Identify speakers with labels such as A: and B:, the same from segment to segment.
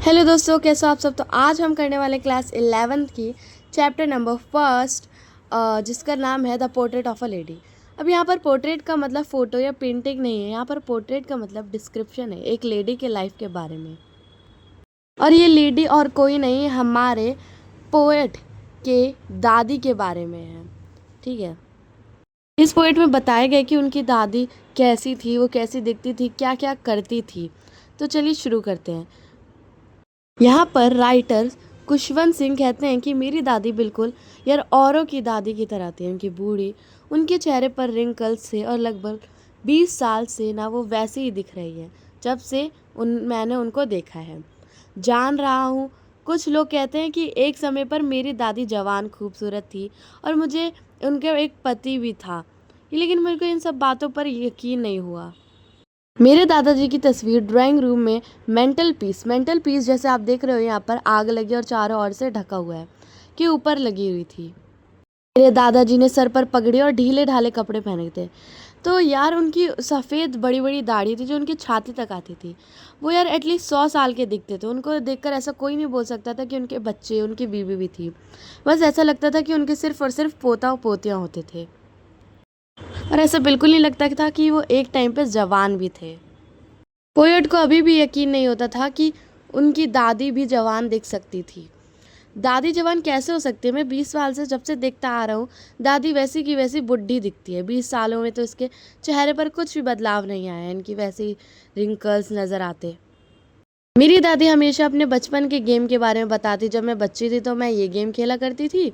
A: Hello दोस्तों, कैसे हो आप सब। तो आज हम करने वाले क्लास 11th की चैप्टर नंबर फर्स्ट, जिसका नाम है the portrait of a lady. अब यहाँ पर पोर्ट्रेट का मतलब फ़ोटो या पेंटिंग नहीं है, यहाँ पर पोर्ट्रेट का मतलब डिस्क्रिप्शन है एक लेडी के लाइफ के बारे में। और ये लेडी और कोई नहीं, हमारे पोएट के दादी के बारे में है। ठीक है, इस पोएट में बताया गया कि उनकी दादी कैसी थी, वो कैसी दिखती थी, क्या क्या करती थी। तो चलिए शुरू करते हैं। यहाँ पर राइटर खुशवंत सिंह कहते हैं कि मेरी दादी बिल्कुल यार औरों की दादी की तरह थी। उनकी बूढ़ी, उनके चेहरे पर रिंकल्स थे और लगभग 20 साल से ना वो वैसे ही दिख रही है जब से मैंने उनको देखा है। जान रहा हूँ, कुछ लोग कहते हैं कि एक समय पर मेरी दादी जवान खूबसूरत थी और मुझे उनके एक पति भी था, लेकिन मेरे को इन सब बातों पर यकीन नहीं हुआ। मेरे दादाजी की तस्वीर ड्राइंग रूम में मेंटल पीस जैसे आप देख रहे हो, यहाँ पर आग लगी और चारों ओर से ढका हुआ है, के ऊपर लगी हुई थी। मेरे दादाजी ने सर पर पगड़ी और ढीले ढाले कपड़े पहने थे। तो यार उनकी सफ़ेद बड़ी बड़ी दाढ़ी थी जो उनकी छाती तक आती थी। वो यार एटलीस्ट 100 साल के दिखते थे। उनको देखकर ऐसा कोई नहीं बोल सकता था कि उनके बच्चे, उनकी बीवी भी थी। बस ऐसा लगता था कि उनके सिर्फ और सिर्फ पोता और पोतियाँ होते थे। और ऐसा बिल्कुल नहीं लगता था कि वो एक टाइम पे जवान भी थे। पोएट को अभी भी यकीन नहीं होता था कि उनकी दादी भी जवान दिख सकती थी। दादी जवान कैसे हो सकती है? मैं 20 साल से जब से देखता आ रहा हूँ, दादी वैसी की वैसी बुढ़ी दिखती है। 20 सालों में तो इसके चेहरे पर कुछ भी बदलाव नहीं आया, इनकी वैसी रिंकल्स नज़र आते। मेरी दादी हमेशा अपने बचपन के गेम के बारे में बताती। जब मैं बच्ची थी तो मैं ये गेम खेला करती थी।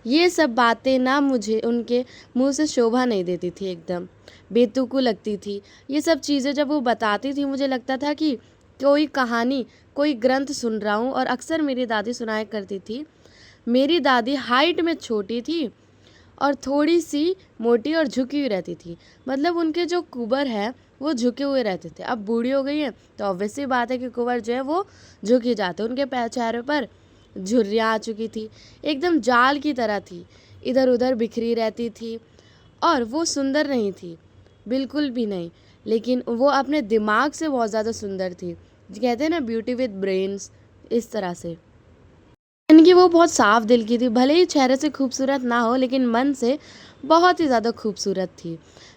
A: ये सब बातें ना मुझे उनके मुंह से शोभा नहीं देती थी, एकदम बेतुकी लगती थी। ये सब चीज़ें जब वो बताती थी मुझे लगता था कि कोई कहानी, कोई ग्रंथ सुन रहा हूँ। और अक्सर मेरी दादी सुनाया करती थी। मेरी दादी हाइट में छोटी थी और थोड़ी सी मोटी और झुकी हुई रहती थी। मतलब उनके जो कुबर है वो झुके हुए रहते थे। अब बूढ़ी हो गई है तो ऑब्वियस सी बात है कि कुबर जो है वो झुक ही जाते। उनके पैर चेहरे पर झुर्रियाँ आ चुकी थी, एकदम जाल की तरह थी, इधर उधर बिखरी रहती थी। और वो सुंदर नहीं थी, बिल्कुल भी नहीं, लेकिन वो अपने दिमाग से बहुत ज़्यादा सुंदर थी। कहते हैं ना, ब्यूटी विद ब्रेन्स, इस तरह से। इनकी वो बहुत साफ दिल की थी। भले ही चेहरे से खूबसूरत ना हो, लेकिन मन से बहुत ही ज़्यादा खूबसूरत थी।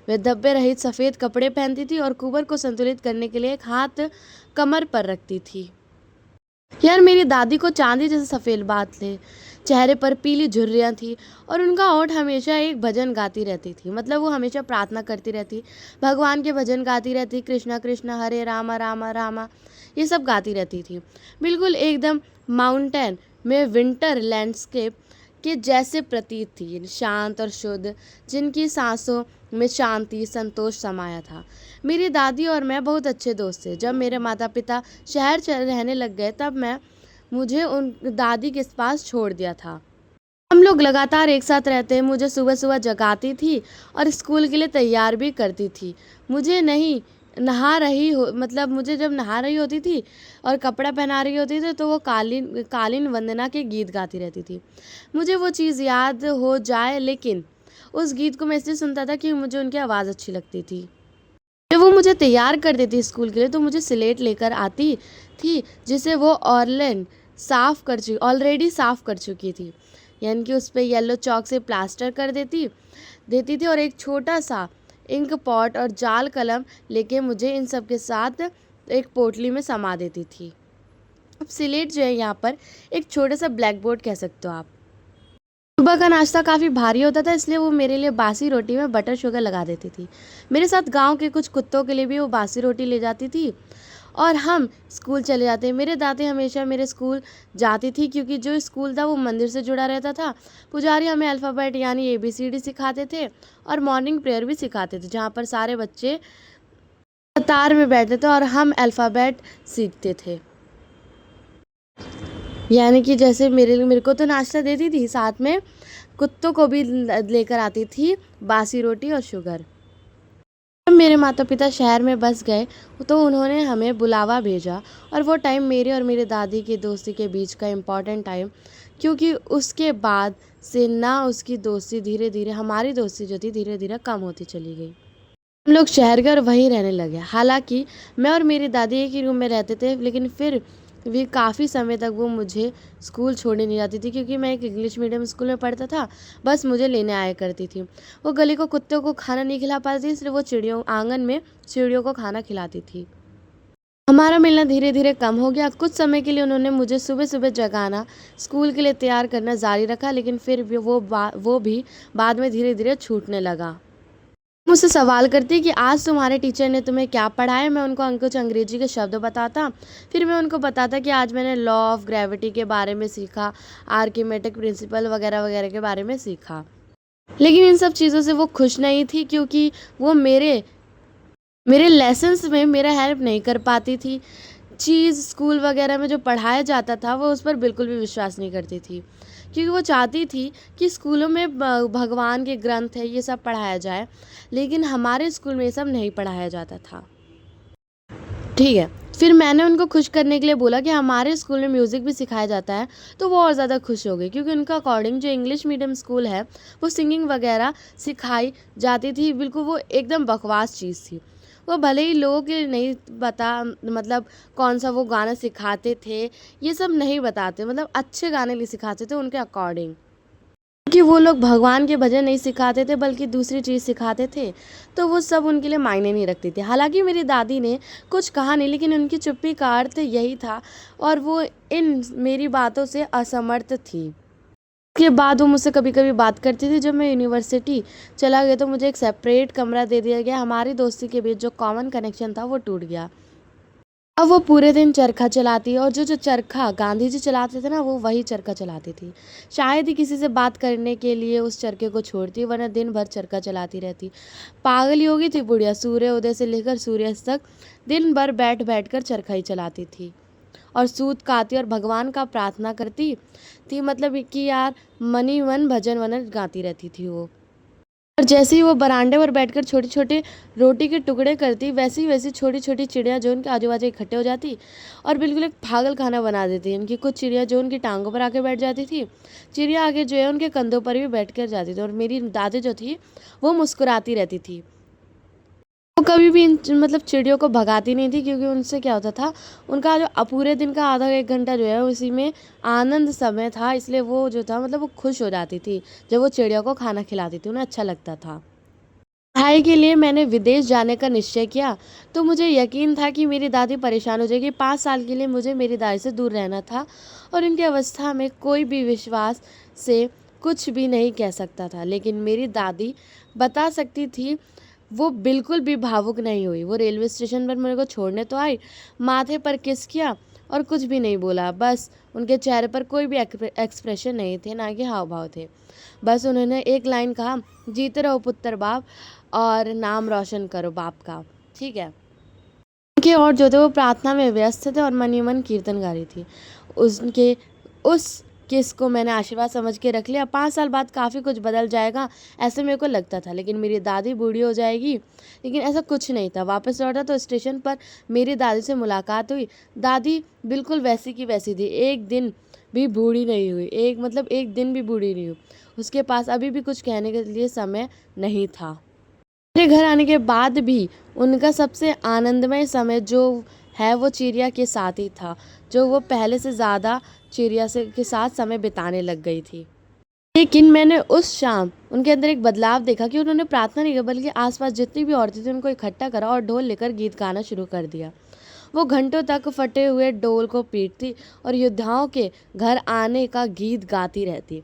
A: वे धब्बे रहित सफ़ेद कपड़े पहनती थी और कुबर को संतुलित करने के लिए एक हाथ कमर पर रखती थी। यार मेरी दादी को चांदी जैसे सफ़ेद बाल थे, चेहरे पर पीली झुर्रियाँ थी और उनका होठ हमेशा एक भजन गाती रहती थी। मतलब वो हमेशा प्रार्थना करती रहती, भगवान के भजन गाती रहती, कृष्णा कृष्णा हरे रामा रामा रामा, ये सब गाती रहती थी। बिल्कुल एकदम माउंटेन में विंटर लैंडस्केप के जैसे प्रतीत थी, शांत और शुद्ध, जिनकी सांसों में शांति संतोष समाया था। मेरी दादी और मैं बहुत अच्छे दोस्त थे। जब मेरे माता पिता शहर रहने लग गए तब मैं मुझे उन दादी के पास छोड़ दिया था। हम लोग लगातार एक साथ रहते। मुझे सुबह सुबह जगाती थी और स्कूल के लिए तैयार भी करती थी। मुझे नहीं नहा रही हो, मतलब मुझे जब नहा रही होती थी और कपड़ा पहना रही होती थी तो वो कालीन कालीन वंदना के गीत गाती रहती थी। मुझे वो चीज़ याद हो जाए, लेकिन उस गीत को मैं इसलिए सुनता था कि मुझे उनकी आवाज़ अच्छी लगती थी। जब वो मुझे तैयार कर देती स्कूल के लिए तो मुझे स्लेट लेकर आती थी, जिसे वो ऑलरेडी साफ़ कर चुकी थी। यानी कि उस पर येलो चॉक से प्लास्टर कर देती देती थी और एक छोटा सा इंक पॉट और जाल कलम लेके मुझे इन सब के साथ एक पोटली में समा देती थी। अब स्लेट जो है यहाँ पर एक छोटा सा ब्लैक बोर्ड कह सकते हो आप। सुबह का नाश्ता काफ़ी भारी होता था, इसलिए वो मेरे लिए बासी रोटी में बटर शुगर लगा देती थी। मेरे साथ गांव के कुछ कुत्तों के लिए भी वो बासी रोटी ले जाती थी और हम स्कूल चले जाते। मेरे दादी हमेशा मेरे स्कूल जाती थी क्योंकि जो स्कूल था वो मंदिर से जुड़ा रहता था। पुजारी हमें अल्फ़ाबेट यानी ABCD सिखाते थे और मॉर्निंग प्रेयर भी सिखाते थे, जहाँ पर सारे बच्चे कतार में बैठते थे और हम अल्फ़ाबेट सीखते थे। यानी कि जैसे मेरे मेरे को तो नाश्ता देती थी, साथ में कुत्तों को भी लेकर आती थी बासी रोटी और शुगर। जब मेरे माता पिता शहर में बस गए तो उन्होंने हमें बुलावा भेजा और वो टाइम मेरे और मेरी दादी की दोस्ती के बीच का इम्पॉर्टेंट टाइम, क्योंकि उसके बाद से ना उसकी दोस्ती धीरे धीरे, हमारी दोस्ती जो थी धीरे धीरे कम होती चली गई। हम लोग शहर गए और वहीं रहने लगे। हालांकि मैं और मेरी दादी एक ही रूम में रहते थे, लेकिन फिर वे काफ़ी समय तक वो मुझे स्कूल छोड़ने नहीं जाती थी, क्योंकि मैं एक इंग्लिश मीडियम स्कूल में पढ़ता था। बस मुझे लेने आया करती थी। वो गली को कुत्तों को खाना नहीं खिला पाती थी, इसलिए वो चिड़ियों आंगन में चिड़ियों को खाना खिलाती थी। हमारा मिलना धीरे धीरे कम हो गया। कुछ समय के लिए उन्होंने मुझे सुबह सुबह जगाना, स्कूल के लिए तैयार करना जारी रखा, लेकिन फिर भी वो भी बाद में धीरे धीरे छूटने लगा। मुझसे सवाल करती कि आज तुम्हारे टीचर ने तुम्हें क्या पढ़ाया। मैं उनको कुछ अंग्रेजी के शब्द बताता। फिर मैं उनको बताता कि आज मैंने लॉ ऑफ ग्रेविटी के बारे में सीखा, आर्किमेटिक प्रिंसिपल वगैरह वगैरह के बारे में सीखा। लेकिन इन सब चीज़ों से वो खुश नहीं थी, क्योंकि वो मेरे मेरे लेसन्स में मेरा हेल्प नहीं कर पाती थी। चीज़ स्कूल वगैरह में जो पढ़ाया जाता था वो उस पर बिल्कुल भी विश्वास नहीं करती थी, क्योंकि वो चाहती थी कि स्कूलों में भगवान के ग्रंथ है ये सब पढ़ाया जाए, लेकिन हमारे स्कूल में ये सब नहीं पढ़ाया जाता था। ठीक है, फिर मैंने उनको खुश करने के लिए बोला कि हमारे स्कूल में म्यूज़िक भी सिखाया जाता है, तो वो और ज़्यादा खुश हो गई, क्योंकि उनका अकॉर्डिंग जो इंग्लिश मीडियम स्कूल है वो सिंगिंग वगैरह सिखाई जाती थी। बिल्कुल वो एकदम बकवास चीज़ थी। वो भले ही लोगों के नहीं बता मतलब कौन सा वो गाना सिखाते थे, ये सब नहीं बताते, मतलब अच्छे गाने नहीं सिखाते थे उनके अकॉर्डिंग, कि वो लोग भगवान के भजन नहीं सिखाते थे बल्कि दूसरी चीज़ सिखाते थे, तो वो सब उनके लिए मायने नहीं रखती थी। हालांकि मेरी दादी ने कुछ कहा नहीं, लेकिन उनकी चुप्पी का अर्थ यही था, और वो इन मेरी बातों से असमर्थ थी। उसके बाद वो मुझसे कभी कभी बात करती थी। जब मैं यूनिवर्सिटी चला गया तो मुझे एक सेपरेट कमरा दे दिया गया। हमारी दोस्ती के बीच जो कॉमन कनेक्शन था वो टूट गया। अब वो पूरे दिन चरखा चलाती है, और जो जो चरखा गांधी जी चलाते थे ना, वो वही चरखा चलाती थी। शायद ही किसी से बात करने के लिए उस चरखे को छोड़ती, वरना दिन भर चरखा चलाती रहती। पागल ही हो गई थी बुढ़िया, सूर्य उदय से लेकर सूर्यास्त तक दिन भर बैठ बैठ कर चरखा ही चलाती थी, और सूत काती और भगवान का प्रार्थना करती थी। मतलब कि यार मनी मन भजन वनन गाती रहती थी वो। और जैसे ही वो बरामदे पर बैठकर छोटे छोटे रोटी के टुकड़े करती, वैसी वैसी छोटी छोटी चिड़िया जो उनके आजू बाजू इकट्ठे हो जाती और बिल्कुल एक पागल खाना बना देती। उनकी कुछ चिड़िया जो उनकी टांगों पर आके बैठ जाती थी, चिड़िया आगे जो है उनके कंधों पर भी बैठ कर जाती थी, और मेरी दादी जो थी वो मुस्कुराती रहती थी। वो कभी भी इन मतलब चिड़ियों को भगाती नहीं थी, क्योंकि उनसे क्या होता था, उनका जो पूरे दिन का आधा एक घंटा जो है उसी में आनंद समय था, इसलिए वो जो था मतलब वो खुश हो जाती थी जब वो चिड़ियों को खाना खिलाती थी, उन्हें अच्छा लगता था। पढ़ाई के लिए मैंने विदेश जाने का निश्चय किया, तो मुझे यकीन था कि मेरी दादी परेशान हो जाएगी। 5 साल के लिए मुझे मेरी दादी से दूर रहना था, और इनकी अवस्था में कोई भी विश्वास से कुछ भी नहीं कह सकता था, लेकिन मेरी दादी बता सकती थी। वो बिल्कुल भी भावुक नहीं हुई। वो रेलवे स्टेशन पर मेरे को छोड़ने तो आई, माथे पर किस किया और कुछ भी नहीं बोला। बस उनके चेहरे पर कोई भी एक्सप्रेशन नहीं थे, ना कि हाव भाव थे। बस उन्होंने एक लाइन कहा, जीते रहो पुत्र बाप, और नाम रोशन करो बाप का। ठीक है। उनके और जो थे वो प्रार्थना में व्यस्त थे, और मन ही मन कीर्तन गा रही थी। उसके उस किस को मैंने आशीर्वाद समझ के रख लिया। 5 साल बाद काफ़ी कुछ बदल जाएगा ऐसे मेरे को लगता था, लेकिन मेरी दादी बूढ़ी हो जाएगी, लेकिन ऐसा कुछ नहीं था। वापस लौटा तो स्टेशन पर मेरी दादी से मुलाकात हुई। दादी बिल्कुल वैसी की वैसी थी, एक दिन भी बूढ़ी नहीं हुई, एक दिन भी बूढ़ी नहीं हुई। उसके पास अभी भी कुछ कहने के लिए समय नहीं था। मेरे घर आने के बाद भी उनका सबसे आनंदमय समय जो है वो चिड़िया के साथ ही था, जो वो पहले से ज़्यादा चिड़िया से के साथ समय बिताने लग गई थी। लेकिन मैंने उस शाम उनके अंदर एक बदलाव देखा, कि उन्होंने प्रार्थना नहीं की, बल्कि आसपास जितनी भी औरतें थी उनको इकट्ठा करा और ढोल लेकर गीत गाना शुरू कर दिया। वो घंटों तक फटे हुए डोल को पीटती और योद्धाओं के घर आने का गीत गाती रहती।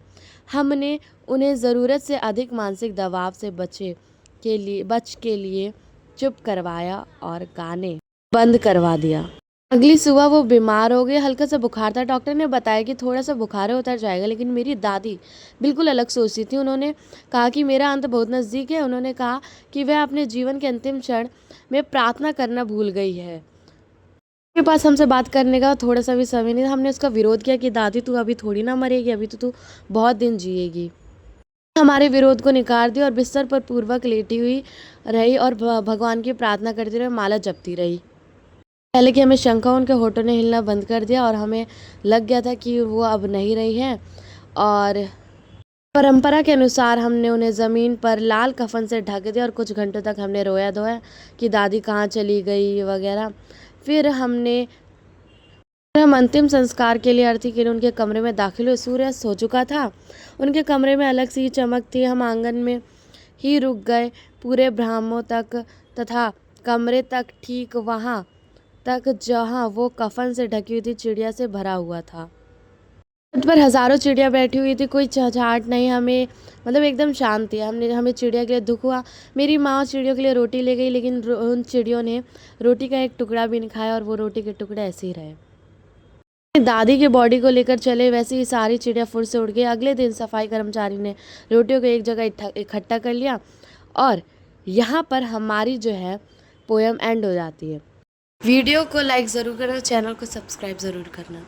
A: हमने उन्हें ज़रूरत से अधिक मानसिक दबाव से बच के लिए चुप करवाया और गाने बंद करवा दिया। अगली सुबह वो बीमार हो गए, हल्का सा बुखार था। डॉक्टर ने बताया कि थोड़ा सा बुखार है, उतर जाएगा, लेकिन मेरी दादी बिल्कुल अलग सोचती थी। उन्होंने कहा कि मेरा अंत बहुत नज़दीक है। उन्होंने कहा कि वह अपने जीवन के अंतिम क्षण में प्रार्थना करना भूल गई है। के पास हमसे बात करने का थोड़ा सा भी समय नहीं था। हमने उसका विरोध किया कि दादी तू अभी थोड़ी ना मरेगी, अभी तो तू बहुत दिन जिएगी। हमारे विरोध को निकार दिया और बिस्तर पर पूर्वक लेटी हुई रही और भगवान की प्रार्थना करती रही, माला जपती रही। पहले कि हमें शंका, उनके होठों ने हिलना बंद कर दिया, और हमें लग गया था कि वो अब नहीं रही हैं। और परंपरा के अनुसार हमने उन्हें ज़मीन पर लाल कफन से ढक दिया, और कुछ घंटों तक हमने रोया धोया कि दादी कहाँ चली गई वगैरह। फिर हमने हम अंतिम संस्कार के लिए अर्थी किरण उनके कमरे में दाखिल हुए। सूर्यास्त हो चुका था। उनके कमरे में अलग सी चमक थी। हम आंगन में ही रुक गए। पूरे ब्राह्मों तक तथा कमरे तक ठीक वहाँ तक जहाँ वो कफन से ढकी हुई थी चिड़िया से भरा हुआ था। छत पर हजारों चिड़िया बैठी हुई थी। कोई चहचहाट नहीं। हमें मतलब एकदम शांत थी। हमें चिड़िया के लिए दुख हुआ। मेरी माँ चिड़ियों के लिए रोटी ले गई, लेकिन उन चिड़ियों ने रोटी का एक टुकड़ा भी नहीं खाया और वो रोटी के टुकड़े ऐसे ही रहे। दादी के बॉडी को लेकर चले, वैसे ही सारी चिड़िया फुर से उड़ गई। अगले दिन सफाई कर्मचारी ने रोटियों को एक जगह इकट्ठा कर लिया और यहाँ पर हमारी जो है पोयम एंड हो जाती है। वीडियो को लाइक ज़रूर करना, चैनल को सब्सक्राइब ज़रूर करना।